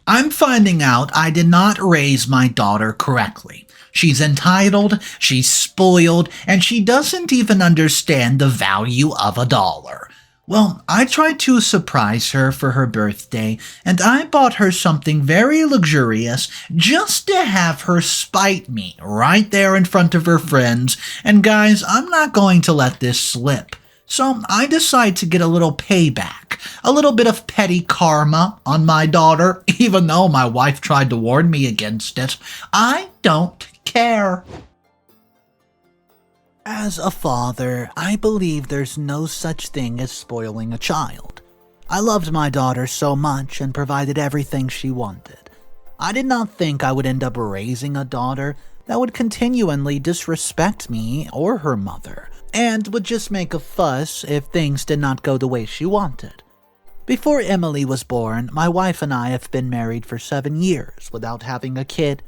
I'm finding out I did not raise my daughter correctly. She's entitled, she's spoiled, and she doesn't even understand the value of a dollar. Well, I tried to surprise her for her birthday, and I bought her something very luxurious just to have her spite me right there in front of her friends, and guys, I'm not going to let this slip. So I decide to get a little payback, a little bit of petty karma on my daughter, even though my wife tried to warn me against it. I don't care. As a father, I believe there's no such thing as spoiling a child. I loved my daughter so much and provided everything she wanted. I did not think I would end up raising a daughter that would continually disrespect me or her mother, and would just make a fuss if things did not go the way she wanted. Before Emily was born, my wife and I have been married for 7 years without having a kid.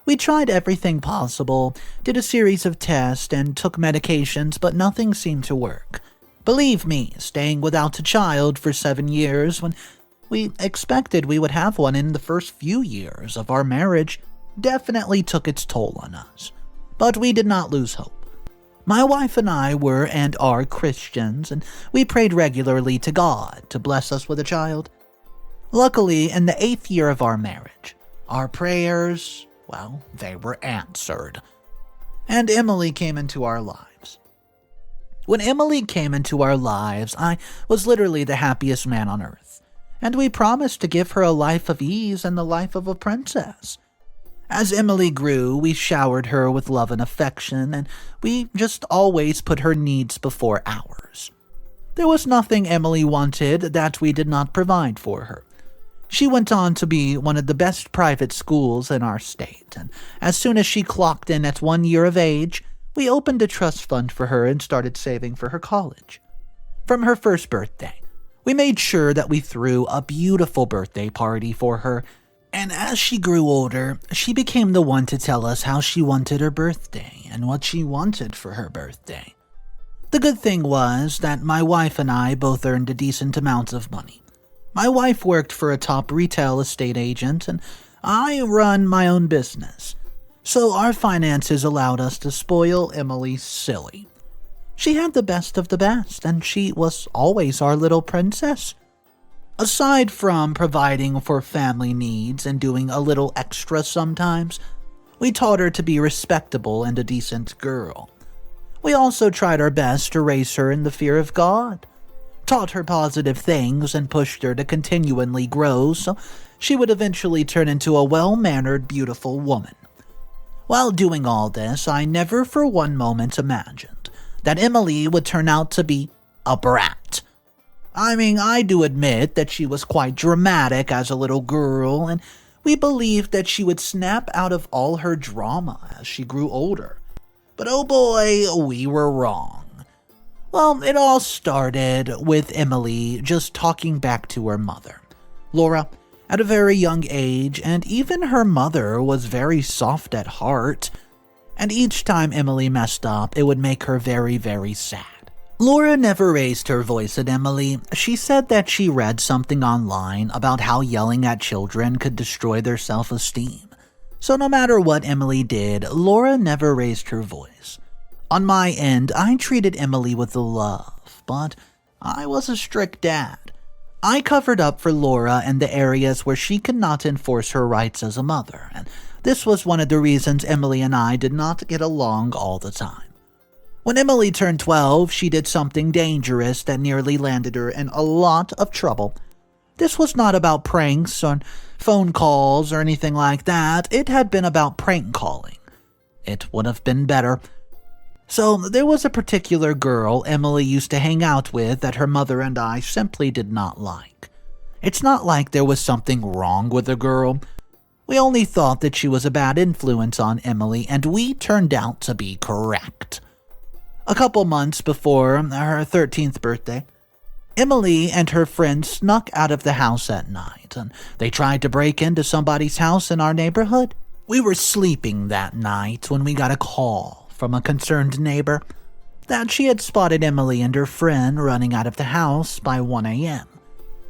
We tried everything possible, did a series of tests, and took medications, but nothing seemed to work. Believe me, staying without a child for 7 years when we expected we would have one in the first few years of our marriage definitely took its toll on us. But we did not lose hope. My wife and I were and are Christians, and we prayed regularly to God to bless us with a child. Luckily, in the 8th year of our marriage, our prayers, well, they were answered. And Emily came into our lives. When Emily came into our lives, I was literally the happiest man on earth, and we promised to give her a life of ease and the life of a princess. As Emily grew, we showered her with love and affection, and we just always put her needs before ours. There was nothing Emily wanted that we did not provide for her. She went on to be one of the best private schools in our state, and as soon as she clocked in at 1 year of age, we opened a trust fund for her and started saving for her college. From her first birthday, we made sure that we threw a beautiful birthday party for her. And as she grew older, she became the one to tell us how she wanted her birthday and what she wanted for her birthday. The good thing was that my wife and I both earned a decent amount of money. My wife worked for a top retail estate agent, and I run my own business. So our finances allowed us to spoil Emily silly. She had the best of the best, and she was always our little princess. Aside from providing for family needs and doing a little extra sometimes, we taught her to be respectable and a decent girl. We also tried our best to raise her in the fear of God, taught her positive things, and pushed her to continually grow so she would eventually turn into a well-mannered, beautiful woman. While doing all this, I never for one moment imagined that Emily would turn out to be a brat. I mean, I do admit that she was quite dramatic as a little girl, and we believed that she would snap out of all her drama as she grew older. But oh boy, we were wrong. Well, it all started with Emily just talking back to her mother, Laura, at a very young age, and even her mother was very soft at heart. And each time Emily messed up, it would make her very, very sad. Laura never raised her voice at Emily. She said that she read something online about how yelling at children could destroy their self-esteem. So no matter what Emily did, Laura never raised her voice. On my end, I treated Emily with love, but I was a strict dad. I covered up for Laura in the areas where she could not enforce her rights as a mother, and this was one of the reasons Emily and I did not get along all the time. When Emily turned 12, she did something dangerous that nearly landed her in a lot of trouble. This was not about pranks or phone calls or anything like that. It had been about prank calling. It would have been better. So there was a particular girl Emily used to hang out with that her mother and I simply did not like. It's not like there was something wrong with the girl. We only thought that she was a bad influence on Emily, and we turned out to be correct. A couple months before her 13th birthday, Emily and her friends snuck out of the house at night, and they tried to break into somebody's house in our neighborhood. We were sleeping that night when we got a call from a concerned neighbor that she had spotted Emily and her friend running out of the house by 1 a.m.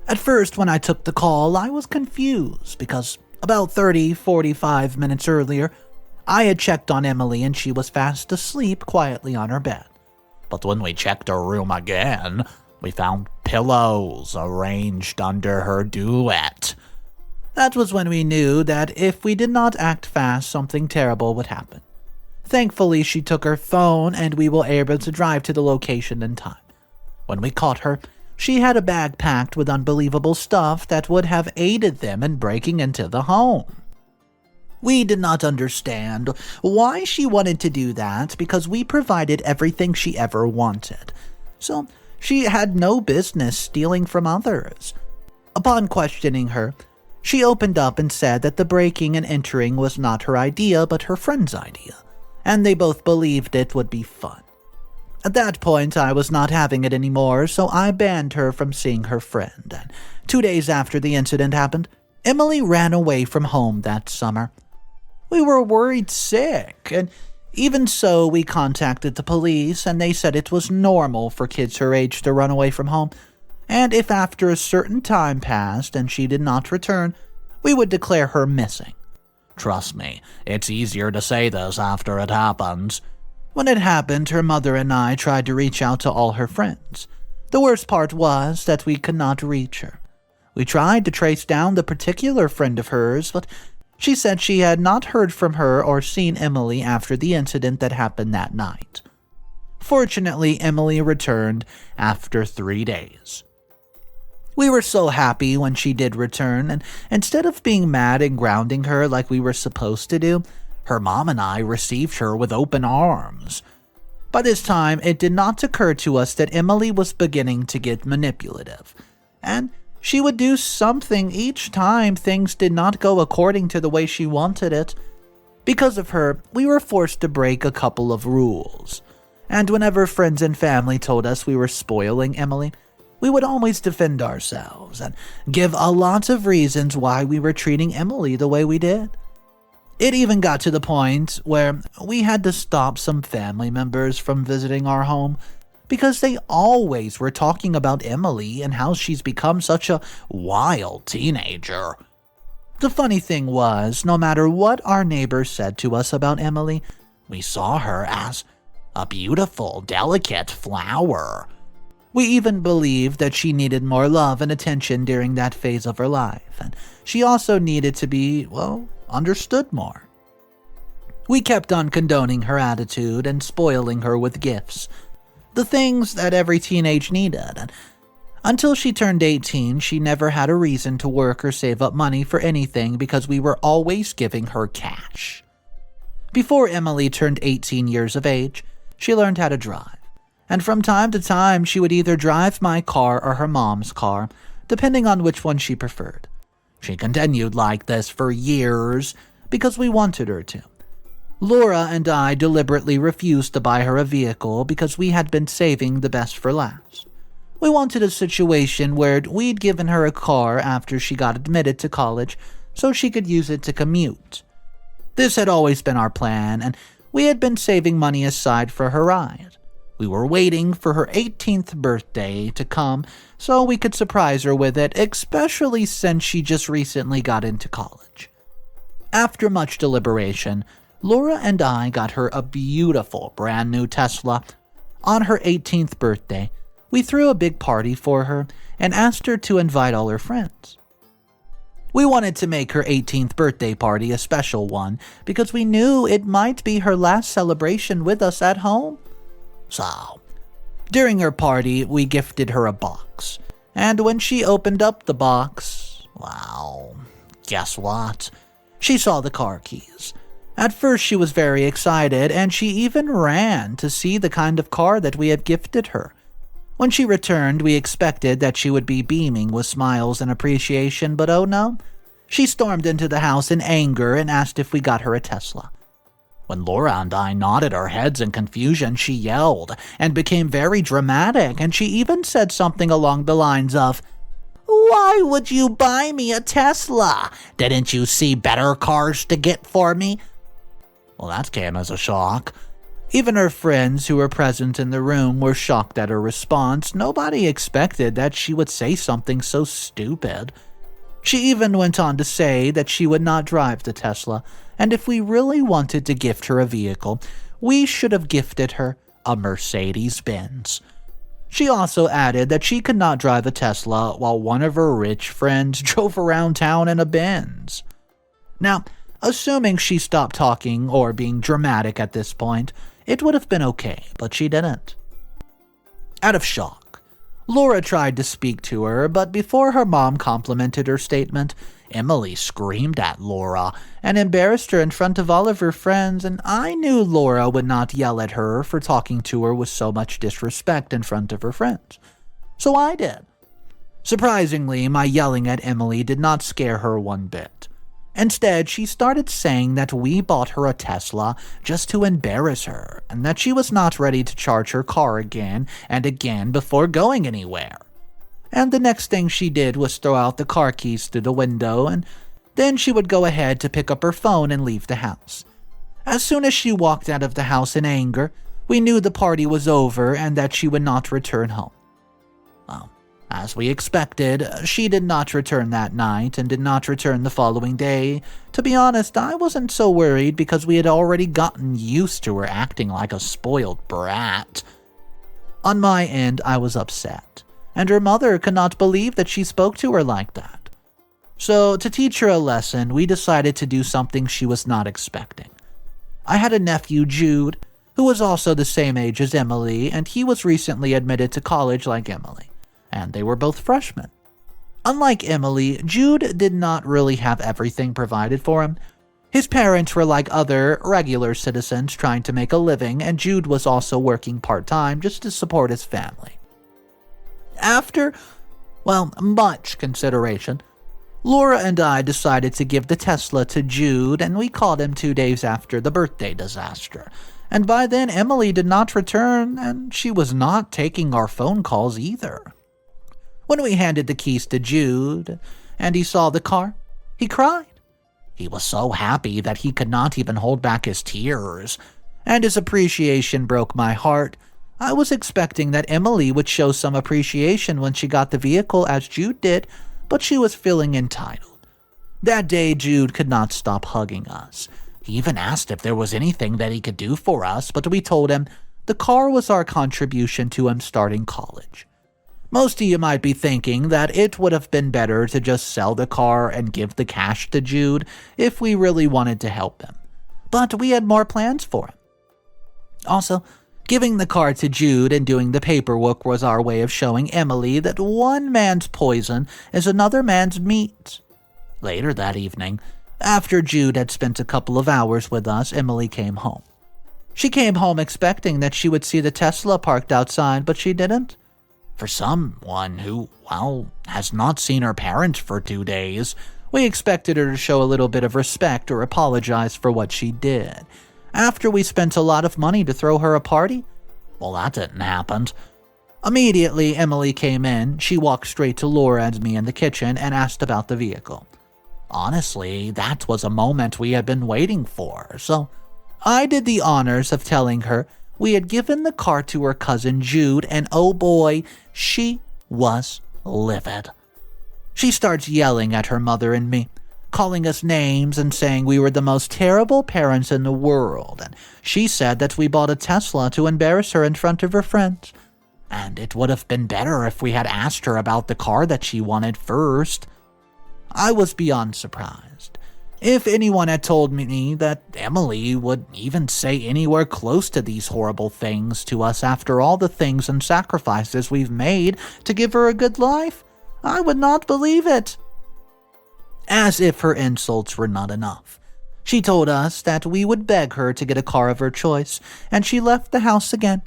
At first, when I took the call, I was confused because about 45 minutes earlier, I had checked on Emily and she was fast asleep quietly on her bed. But when we checked her room again, we found pillows arranged under her duvet. That was when we knew that if we did not act fast, something terrible would happen. Thankfully, she took her phone and we were able to drive to the location in time. When we caught her, she had a bag packed with unbelievable stuff that would have aided them in breaking into the home. We did not understand why she wanted to do that because we provided everything she ever wanted. So she had no business stealing from others. Upon questioning her, she opened up and said that the breaking and entering was not her idea but her friend's idea, and they both believed it would be fun. At that point, I was not having it anymore, so I banned her from seeing her friend, and 2 days after the incident happened, Emily ran away from home that summer. We were worried sick, and even so, we contacted the police, and they said it was normal for kids her age to run away from home, and if after a certain time passed and she did not return, we would declare her missing. Trust me, it's easier to say this after it happens. When it happened, her mother and I tried to reach out to all her friends. The worst part was that we could not reach her. We tried to trace down the particular friend of hers, but she said she had not heard from her or seen Emily after the incident that happened that night. Fortunately, Emily returned after 3 days. We were so happy when she did return, and instead of being mad and grounding her like we were supposed to do, her mom and I received her with open arms. By this time, it did not occur to us that Emily was beginning to get manipulative, and she would do something each time things did not go according to the way she wanted it. Because of her, we were forced to break a couple of rules, and whenever friends and family told us we were spoiling Emily, we would always defend ourselves and give a lot of reasons why we were treating Emily the way we did. It even got to the point where we had to stop some family members from visiting our home because they always were talking about Emily and how she's become such a wild teenager. The funny thing was, no matter what our neighbors said to us about Emily, we saw her as a beautiful, delicate flower. We even believed that she needed more love and attention during that phase of her life, and she also needed to be, understood more. We kept on condoning her attitude and spoiling her with gifts, the things that every teenage needed, and until she turned 18, she never had a reason to work or save up money for anything because we were always giving her cash. Before Emily turned 18 years of age, she learned how to drive, and from time to time she would either drive my car or her mom's car, depending on which one she preferred. She continued like this for years because we wanted her to. Laura and I deliberately refused to buy her a vehicle because we had been saving the best for last. We wanted a situation where we'd given her a car after she got admitted to college so she could use it to commute. This had always been our plan, and we had been saving money aside for her ride. We were waiting for her 18th birthday to come so we could surprise her with it, especially since she just recently got into college. After much deliberation, Laura and I got her a beautiful brand new Tesla. On her 18th birthday, we threw a big party for her and asked her to invite all her friends. We wanted to make her 18th birthday party a special one because we knew it might be her last celebration with us at home. So, during her party, we gifted her a box, and when she opened up the box, guess what? She saw the car keys. At first, she was very excited, and she even ran to see the kind of car that we had gifted her. When she returned, we expected that she would be beaming with smiles and appreciation, but oh no. She stormed into the house in anger and asked if we got her a Tesla. When Laura and I nodded our heads in confusion, she yelled and became very dramatic, and she even said something along the lines of, "Why would you buy me a Tesla? Didn't you see better cars to get for me?" Well, that came as a shock. Even her friends who were present in the room were shocked at her response. Nobody expected that she would say something so stupid. She even went on to say that she would not drive the Tesla, and if we really wanted to gift her a vehicle, we should have gifted her a Mercedes Benz. She also added that she could not drive a Tesla while one of her rich friends drove around town in a Benz. Now, assuming she stopped talking or being dramatic at this point, it would have been okay, but she didn't. Out of shock, Laura tried to speak to her, but before her mom complimented her statement, Emily screamed at Laura and embarrassed her in front of all of her friends, and I knew Laura would not yell at her for talking to her with so much disrespect in front of her friends. So I did. Surprisingly, my yelling at Emily did not scare her one bit. Instead, she started saying that we bought her a Tesla just to embarrass her, and that she was not ready to charge her car again and again before going anywhere. And the next thing she did was throw out the car keys through the window, and then she would go ahead to pick up her phone and leave the house. As soon as she walked out of the house in anger, we knew the party was over and that she would not return home. Well, as we expected, she did not return that night and did not return the following day. To be honest, I wasn't so worried because we had already gotten used to her acting like a spoiled brat. On my end, I was upset, and her mother could not believe that she spoke to her like that. So, to teach her a lesson, we decided to do something she was not expecting. I had a nephew, Jude, who was also the same age as Emily, and he was recently admitted to college like Emily, and they were both freshmen. Unlike Emily, Jude did not really have everything provided for him. His parents were like other regular citizens trying to make a living, and Jude was also working part-time just to support his family. After, much consideration, Laura and I decided to give the Tesla to Jude, and we called him 2 days after the birthday disaster. And by then, Emily did not return, and she was not taking our phone calls either. When we handed the keys to Jude, and he saw the car, he cried. He was so happy that he could not even hold back his tears, and his appreciation broke my heart. I was expecting that Emily would show some appreciation when she got the vehicle as Jude did, but she was feeling entitled. That day, Jude could not stop hugging us. He even asked if there was anything that he could do for us, but we told him the car was our contribution to him starting college. Most of you might be thinking that it would have been better to just sell the car and give the cash to Jude if we really wanted to help him. But we had more plans for him. Also, giving the car to Jude and doing the paperwork was our way of showing Emily that one man's poison is another man's meat. Later that evening, after Jude had spent a couple of hours with us, Emily came home. She came home expecting that she would see the Tesla parked outside, but she didn't. For someone who, has not seen her parents for 2 days, we expected her to show a little bit of respect or apologize for what she did. After we spent a lot of money to throw her a party, that didn't happen. Immediately, Emily came in. She walked straight to Laura and me in the kitchen and asked about the vehicle. Honestly, that was a moment we had been waiting for, so I did the honors of telling her we had given the car to her cousin Jude, and oh boy, she was livid. She starts yelling at her mother and me, calling us names and saying we were the most terrible parents in the world, and she said that we bought a Tesla to embarrass her in front of her friends, and it would have been better if we had asked her about the car that she wanted first. I was beyond surprised. If anyone had told me that Emily would even say anywhere close to these horrible things to us after all the things and sacrifices we've made to give her a good life, I would not believe it. As if her insults were not enough, she told us that we would beg her to get a car of her choice, and she left the house again.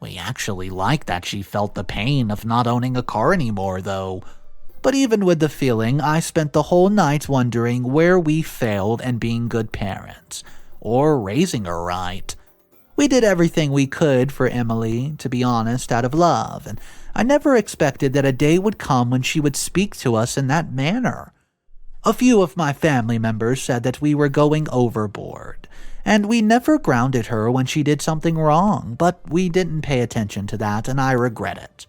We actually liked that she felt the pain of not owning a car anymore, though. But even with the feeling, I spent the whole night wondering where we failed in being good parents, or raising her right. We did everything we could for Emily, to be honest, out of love, and I never expected that a day would come when she would speak to us in that manner. A few of my family members said that we were going overboard, and we never grounded her when she did something wrong, but we didn't pay attention to that, and I regret it.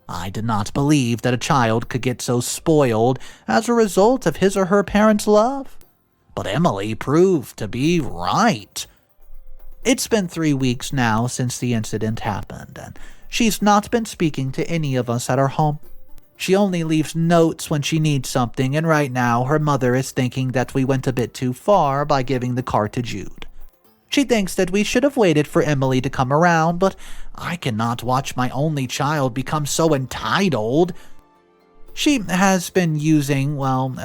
I did not believe that a child could get so spoiled as a result of his or her parents' love. But Emily proved to be right. It's been 3 weeks now since the incident happened, and she's not been speaking to any of us at our home. She only leaves notes when she needs something, and right now her mother is thinking that we went a bit too far by giving the car to Jude. She thinks that we should have waited for Emily to come around, but I cannot watch my only child become so entitled. She has been using,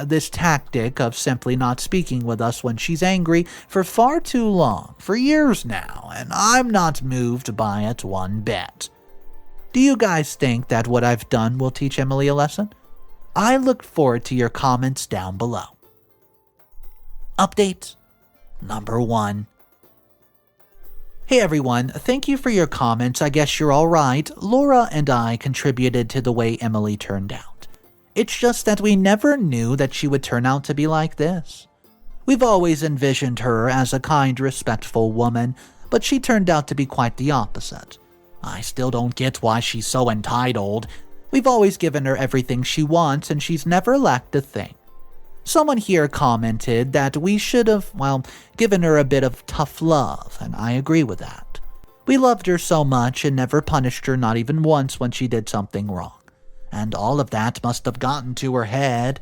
this tactic of simply not speaking with us when she's angry for far too long, for years now, and I'm not moved by it one bit. Do you guys think that what I've done will teach Emily a lesson? I look forward to your comments down below. Update number 1. Hey everyone, thank you for your comments. I guess you're alright. Laura and I contributed to the way Emily turned out. It's just that we never knew that she would turn out to be like this. We've always envisioned her as a kind, respectful woman, but she turned out to be quite the opposite. I still don't get why she's so entitled. We've always given her everything she wants, and she's never lacked a thing. Someone here commented that we should have, given her a bit of tough love, and I agree with that. We loved her so much and never punished her, not even once when she did something wrong. And all of that must have gotten to her head.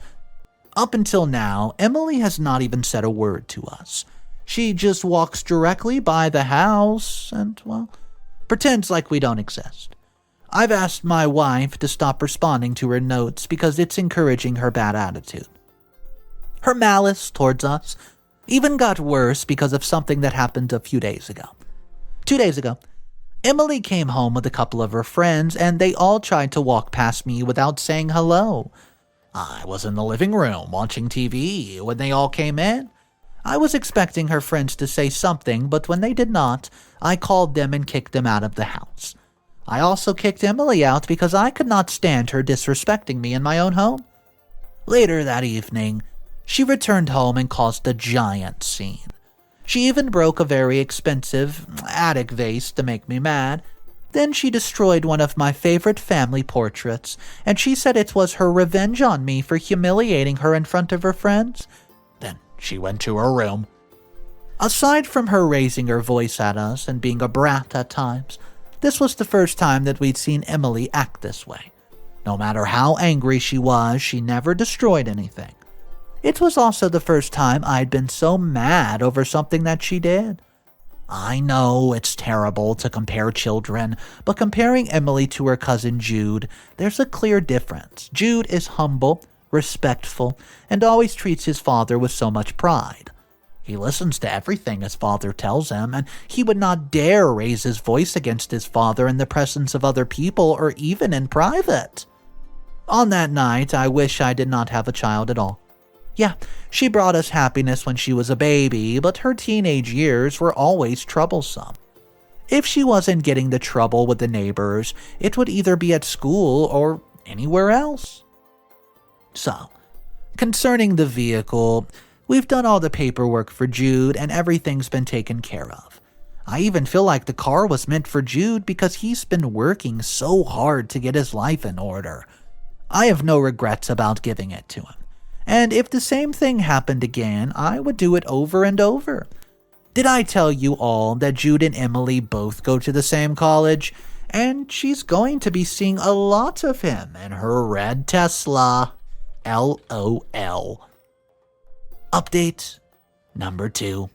Up until now, Emily has not even said a word to us. She just walks directly by the house and, pretends like we don't exist. I've asked my wife to stop responding to her notes because it's encouraging her bad attitude. Her malice towards us even got worse because of something that happened a few days ago. 2 days ago, Emily came home with a couple of her friends, and they all tried to walk past me without saying hello. I was in the living room watching TV when they all came in. I was expecting her friends to say something, but when they did not, I called them and kicked them out of the house. I also kicked Emily out because I could not stand her disrespecting me in my own home. Later that evening, she returned home and caused a giant scene. She even broke a very expensive attic vase to make me mad. Then she destroyed one of my favorite family portraits, and she said it was her revenge on me for humiliating her in front of her friends. Then she went to her room. Aside from her raising her voice at us and being a brat at times, this was the first time that we'd seen Emily act this way. No matter how angry she was, she never destroyed anything. It was also the first time I'd been so mad over something that she did. I know it's terrible to compare children, but comparing Emily to her cousin Jude, there's a clear difference. Jude is humble, respectful, and always treats his father with so much pride. He listens to everything his father tells him, and he would not dare raise his voice against his father in the presence of other people or even in private. On that night, I wish I did not have a child at all. Yeah, she brought us happiness when she was a baby, but her teenage years were always troublesome. If she wasn't getting the trouble with the neighbors, it would either be at school or anywhere else. So, concerning the vehicle, we've done all the paperwork for Jude and everything's been taken care of. I even feel like the car was meant for Jude because he's been working so hard to get his life in order. I have no regrets about giving it to him. And if the same thing happened again, I would do it over and over. Did I tell you all that Jude and Emily both go to the same college? And she's going to be seeing a lot of him in her red Tesla. LOL. Update number 2.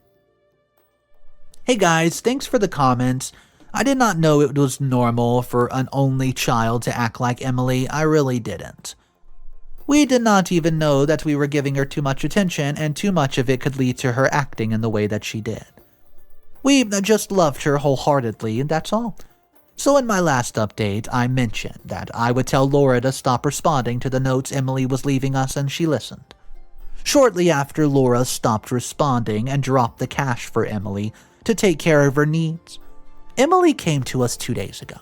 Hey guys, thanks for the comments. I did not know it was normal for an only child to act like Emily. I really didn't. We did not even know that we were giving her too much attention, and too much of it could lead to her acting in the way that she did. We just loved her wholeheartedly, and that's all. So in my last update, I mentioned that I would tell Laura to stop responding to the notes Emily was leaving us, and she listened. Shortly after, Laura stopped responding and dropped the cash for Emily to take care of her needs. Emily came to us 2 days ago.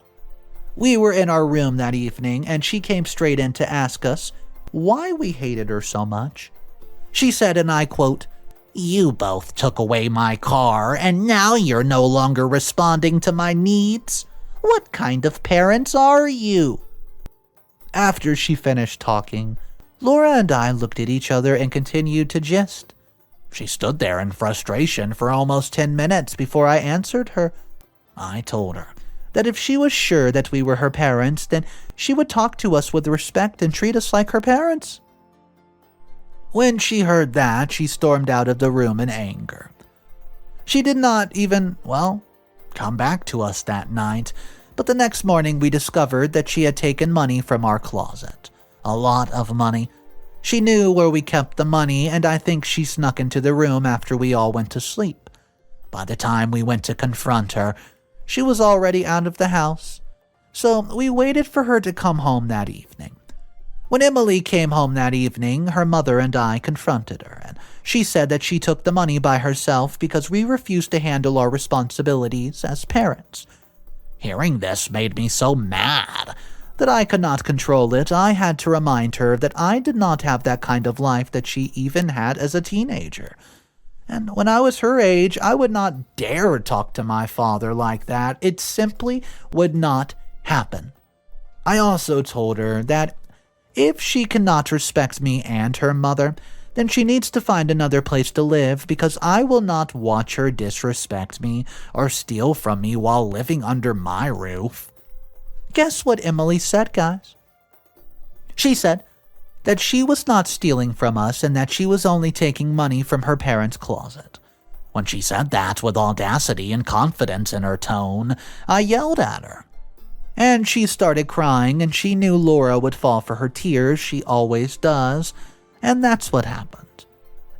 We were in our room that evening, and she came straight in to ask us why we hated her so much. She said, and I quote, You both took away my car, and now you're no longer responding to my needs. What kind of parents are you?" After she finished talking, Laura and I looked at each other and continued to gist. She stood there in frustration for almost 10 minutes before I answered her. I told her that if she was sure that we were her parents, then she would talk to us with respect and treat us like her parents. When she heard that, she stormed out of the room in anger. She did not even, come back to us that night, but the next morning we discovered that she had taken money from our closet. A lot of money. She knew where we kept the money, and I think she snuck into the room after we all went to sleep. By the time we went to confront her, she was already out of the house, so we waited for her to come home that evening. When Emily came home that evening, her mother and I confronted her, and she said that she took the money by herself because we refused to handle our responsibilities as parents. Hearing this made me so mad that I could not control it. I had to remind her that I did not have that kind of life that she even had as a teenager. And when I was her age, I would not dare talk to my father like that. It simply would not happen. I also told her that if she cannot respect me and her mother, then she needs to find another place to live because I will not watch her disrespect me or steal from me while living under my roof. Guess what Emily said, guys? She said that she was not stealing from us and that she was only taking money from her parents' closet. When she said that with audacity and confidence in her tone, I yelled at her. And she started crying, and she knew Laura would fall for her tears. She always does. And that's what happened.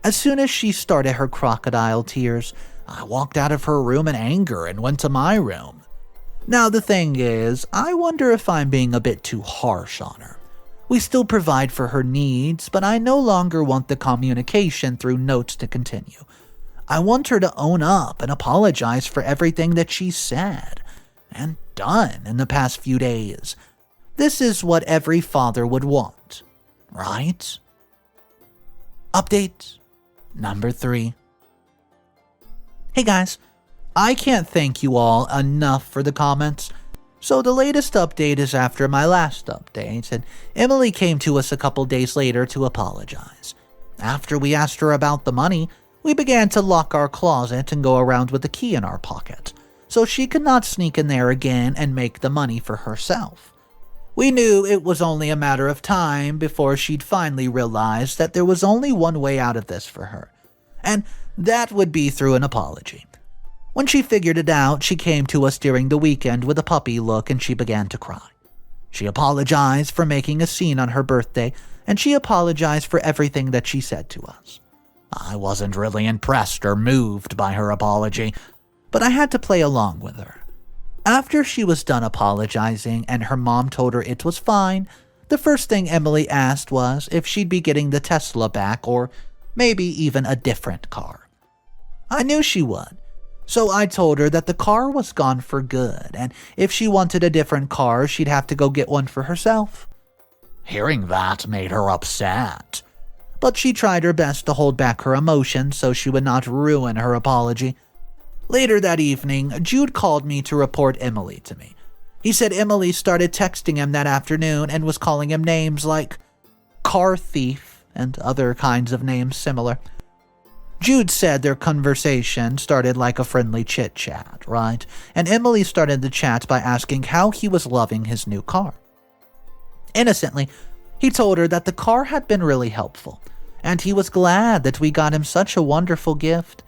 As soon as she started her crocodile tears, I walked out of her room in anger and went to my room. Now the thing is, I wonder if I'm being a bit too harsh on her. We still provide for her needs, but I no longer want the communication through notes to continue. I want her to own up and apologize for everything that she said and done in the past few days. This is what every father would want, right? Update number 3. Hey guys, I can't thank you all enough for the comments. So the latest update is after my last update, and Emily came to us a couple days later to apologize. After we asked her about the money, we began to lock our closet and go around with the key in our pocket, so she could not sneak in there again and make the money for herself. We knew it was only a matter of time before she'd finally realize that there was only one way out of this for her, and that would be through an apology. When she figured it out, she came to us during the weekend with a puppy look and she began to cry. She apologized for making a scene on her birthday, and she apologized for everything that she said to us. I wasn't really impressed or moved by her apology, but I had to play along with her. After she was done apologizing and her mom told her it was fine, the first thing Emily asked was if she'd be getting the Tesla back or maybe even a different car. I knew she would. So I told her that the car was gone for good, and if she wanted a different car, she'd have to go get one for herself. Hearing that made her upset, but she tried her best to hold back her emotions so she would not ruin her apology. Later that evening, Jude called me to report Emily to me. He said Emily started texting him that afternoon and was calling him names like car thief and other kinds of names similar. Jude said their conversation started like a friendly chit-chat, right? And Emily started the chat by asking how he was loving his new car. Innocently, he told her that the car had been really helpful, and he was glad that we got him such a wonderful gift.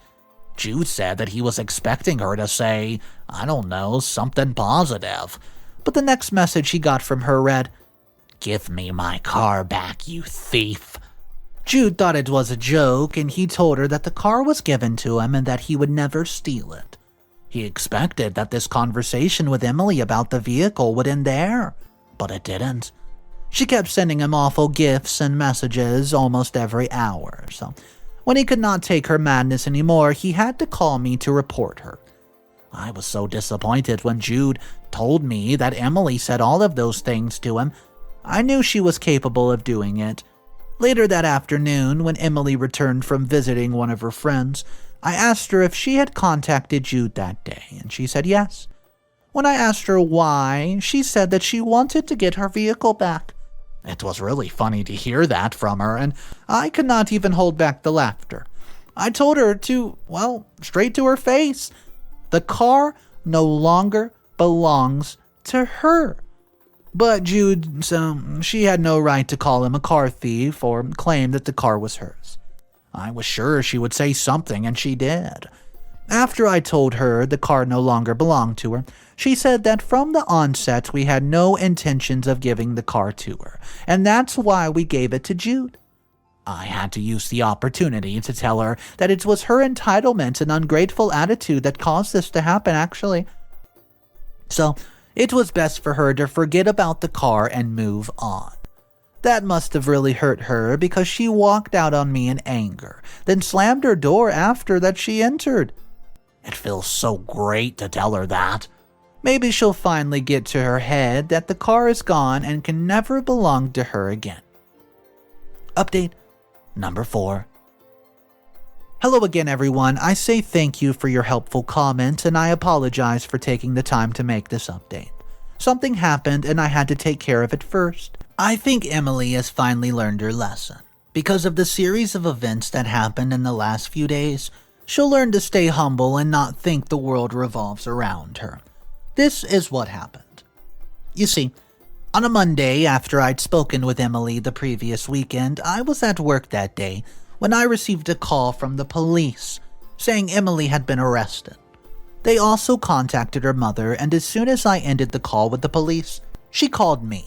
Jude said that he was expecting her to say, I don't know, something positive. But the next message he got from her read, "Give me my car back, you thief." Jude thought it was a joke, and he told her that the car was given to him and that he would never steal it. He expected that this conversation with Emily about the vehicle would end there, but it didn't. She kept sending him awful gifts and messages almost every hour, so when he could not take her madness anymore, he had to call me to report her. I was so disappointed when Jude told me that Emily said all of those things to him. I knew she was capable of doing it. Later that afternoon, when Emily returned from visiting one of her friends, I asked her if she had contacted Jude that day, and she said yes. When I asked her why, she said that she wanted to get her vehicle back. It was really funny to hear that from her, and I could not even hold back the laughter. I told her straight to her face, the car no longer belongs to her. But Jude, she had no right to call him a car thief or claim that the car was hers. I was sure she would say something, and she did. After I told her the car no longer belonged to her, she said that from the onset we had no intentions of giving the car to her, and that's why we gave it to Jude. I had to use the opportunity to tell her that it was her entitlement and ungrateful attitude that caused this to happen, actually. So, it was best for her to forget about the car and move on. That must have really hurt her because she walked out on me in anger, then slammed her door after that she entered. It feels so great to tell her that. Maybe she'll finally get to her head that the car is gone and can never belong to her again. Update number 4. Hello again, everyone. I say thank you for your helpful comment, and I apologize for taking the time to make this update. Something happened, and I had to take care of it first. I think Emily has finally learned her lesson. Because of the series of events that happened in the last few days, she'll learn to stay humble and not think the world revolves around her. This is what happened. You see, on a Monday, after I'd spoken with Emily the previous weekend, I was at work that day when I received a call from the police saying Emily had been arrested. They also contacted her mother, and as soon as I ended the call with the police, she called me.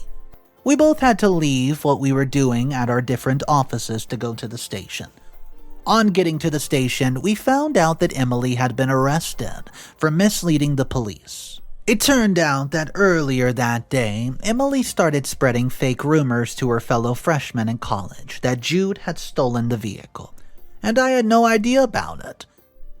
We both had to leave what we were doing at our different offices to go to the station. On getting to the station, we found out that Emily had been arrested for misleading the police. It turned out that earlier that day, Emily started spreading fake rumors to her fellow freshmen in college that Jude had stolen the vehicle, and I had no idea about it.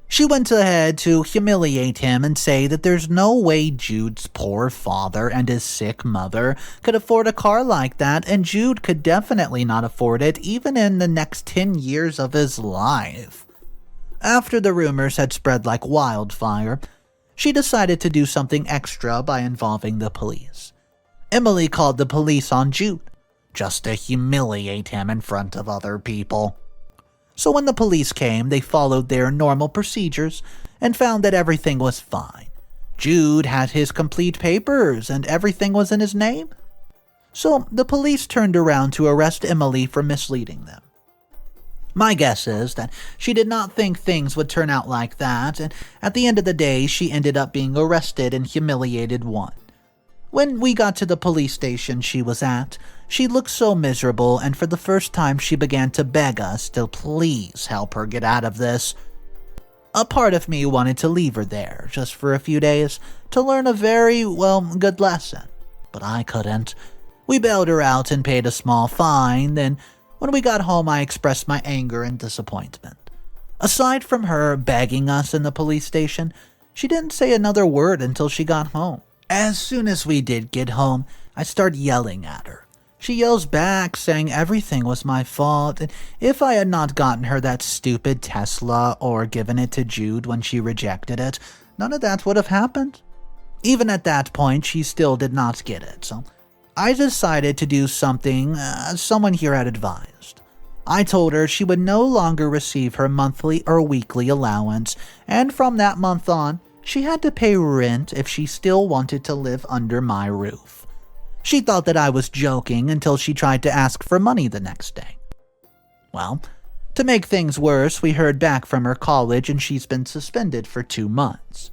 She went ahead to humiliate him and say that there's no way Jude's poor father and his sick mother could afford a car like that, and Jude could definitely not afford it even in the next 10 years of his life. After the rumors had spread like wildfire, she decided to do something extra by involving the police. Emily called the police on Jude, just to humiliate him in front of other people. So when the police came, they followed their normal procedures and found that everything was fine. Jude had his complete papers and everything was in his name. So the police turned around to arrest Emily for misleading them. My guess is that she did not think things would turn out like that, and at the end of the day, she ended up being arrested and humiliated once. When we got to the police station she was at, she looked so miserable, and for the first time she began to beg us to please help her get out of this. A part of me wanted to leave her there, just for a few days, to learn a very, good lesson. But I couldn't. We bailed her out and paid a small fine, then when we got home I expressed my anger and disappointment. Aside from her begging us in the police station, she didn't say another word until she got home. As soon as we did get home, I started yelling at her. She yells back, saying everything was my fault, and if I had not gotten her that stupid Tesla or given it to Jude when she rejected it, none of that would have happened. Even at that point, she still did not get it, so I decided to do something someone here had advised. I told her she would no longer receive her monthly or weekly allowance, and from that month on, she had to pay rent if she still wanted to live under my roof. She thought that I was joking until she tried to ask for money the next day. Well, to make things worse, we heard back from her college and she's been suspended for 2 months.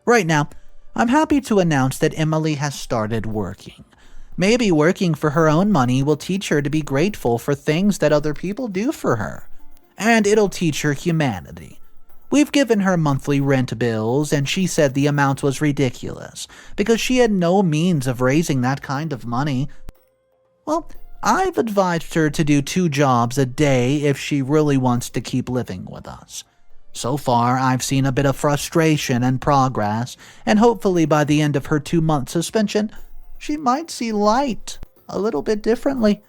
Right now, I'm happy to announce that Emily has started working. Maybe working for her own money will teach her to be grateful for things that other people do for her. And it'll teach her humanity. We've given her monthly rent bills, and she said the amount was ridiculous, because she had no means of raising that kind of money. Well, I've advised her to do 2 jobs a day if she really wants to keep living with us. So far, I've seen a bit of frustration and progress, and hopefully by the end of her 2-month suspension, she might see light a little bit differently.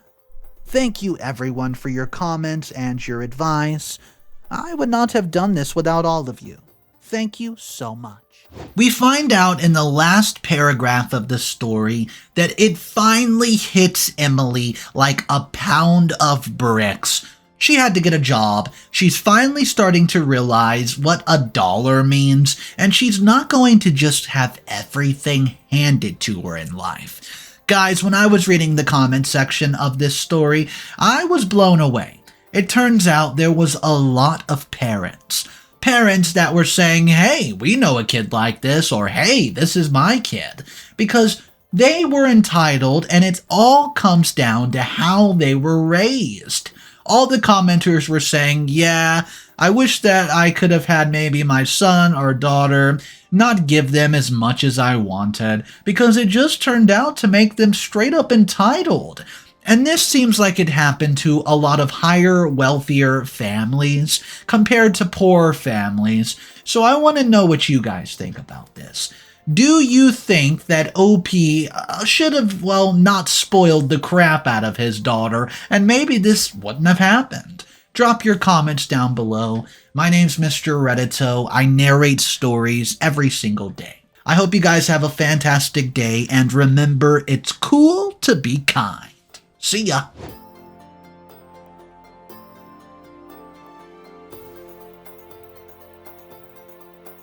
Thank you everyone for your comments and your advice. I would not have done this without all of you. Thank you so much. We find out in the last paragraph of the story that it finally hits Emily like a pound of bricks. She had to get a job. She's finally starting to realize what $1 means, and she's not going to just have everything handed to her in life. Guys, when I was reading the comment section of this story, I was blown away. It turns out there was a lot of parents that were saying, hey, we know a kid like this, or hey, this is my kid, because they were entitled, and it all comes down to how they were raised. All the commenters were saying, yeah, I wish that I could have had maybe my son or daughter not give them as much as I wanted, because it just turned out to make them straight up entitled. And this seems like it happened to a lot of higher, wealthier families compared to poorer families. So I want to know what you guys think about this. Do you think that OP should have, well, not spoiled the crap out of his daughter, and maybe this wouldn't have happened? Drop your comments down below. My name's Mr. Reddito. I narrate stories every single day. I hope you guys have a fantastic day, and remember, it's cool to be kind. See ya.